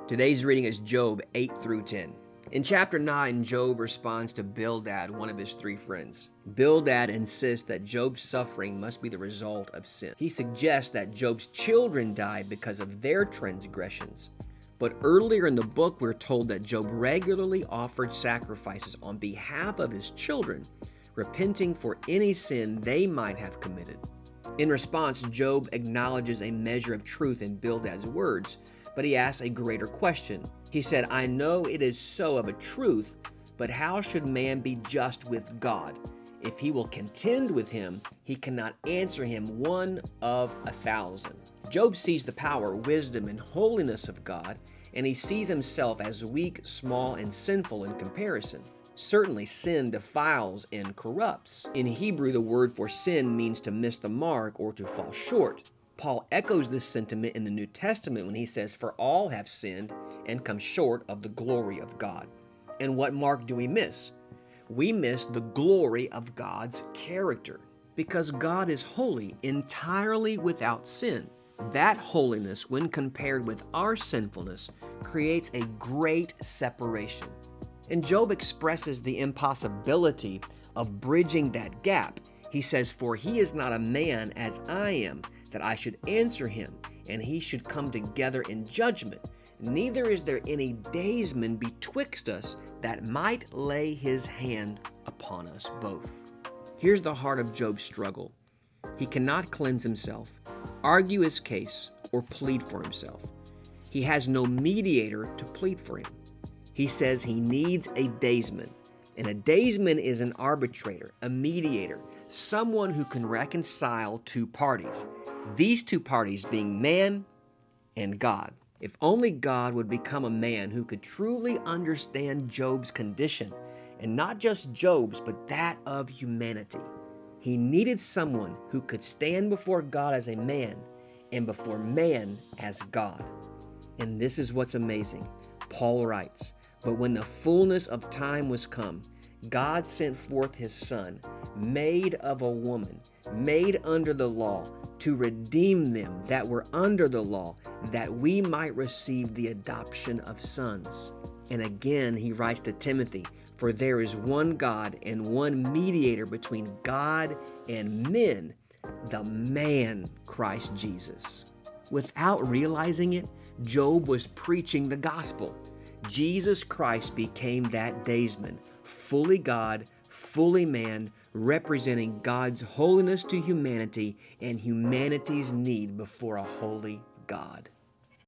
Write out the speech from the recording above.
Today's reading is Job 8 through 10. In chapter 9, Job responds to Bildad, one of his three friends. Bildad insists that Job's suffering must be the result of sin. He suggests that Job's children died because of their transgressions. But earlier in the book, we're told that Job regularly offered sacrifices on behalf of his children, repenting for any sin they might have committed. In response, Job acknowledges a measure of truth in Bildad's words, but he asks a greater question. He said, "I know it is so of a truth, but how should man be just with God? If he will contend with him, he cannot answer him one of 1,000." Job sees the power, wisdom, and holiness of God, and he sees himself as weak, small, and sinful in comparison. Certainly, sin defiles and corrupts. In Hebrew, the word for sin means to miss the mark or to fall short. Paul echoes this sentiment in the New Testament when he says, "For all have sinned and come short of the glory of God." And what mark do we miss? We miss the glory of God's character. Because God is holy, entirely without sin. That holiness, when compared with our sinfulness, creates a great separation. And Job expresses the impossibility of bridging that gap. He says, "For he is not a man as I am, that I should answer him, and he should come together in judgment. Neither is there any daysman betwixt us that might lay his hand upon us both." Here's the heart of Job's struggle. He cannot cleanse himself, argue his case, or plead for himself. He has no mediator to plead for him. He says he needs a daysman. And a daysman is an arbitrator, a mediator, someone who can reconcile two parties. These two parties being man and God. If only God would become a man who could truly understand Job's condition, and not just Job's, but that of humanity. He needed someone who could stand before God as a man and before man as God. And this is what's amazing. Paul writes, "But when the fullness of time was come, God sent forth his Son, made of a woman, made under the law, to redeem them that were under the law, that we might receive the adoption of sons." And again he writes to Timothy, "For there is one God and one mediator between God and men, the man Christ Jesus." Without realizing it, Job was preaching the gospel. Jesus Christ became that daysman, fully God, fully man, representing God's holiness to humanity and humanity's need before a holy God.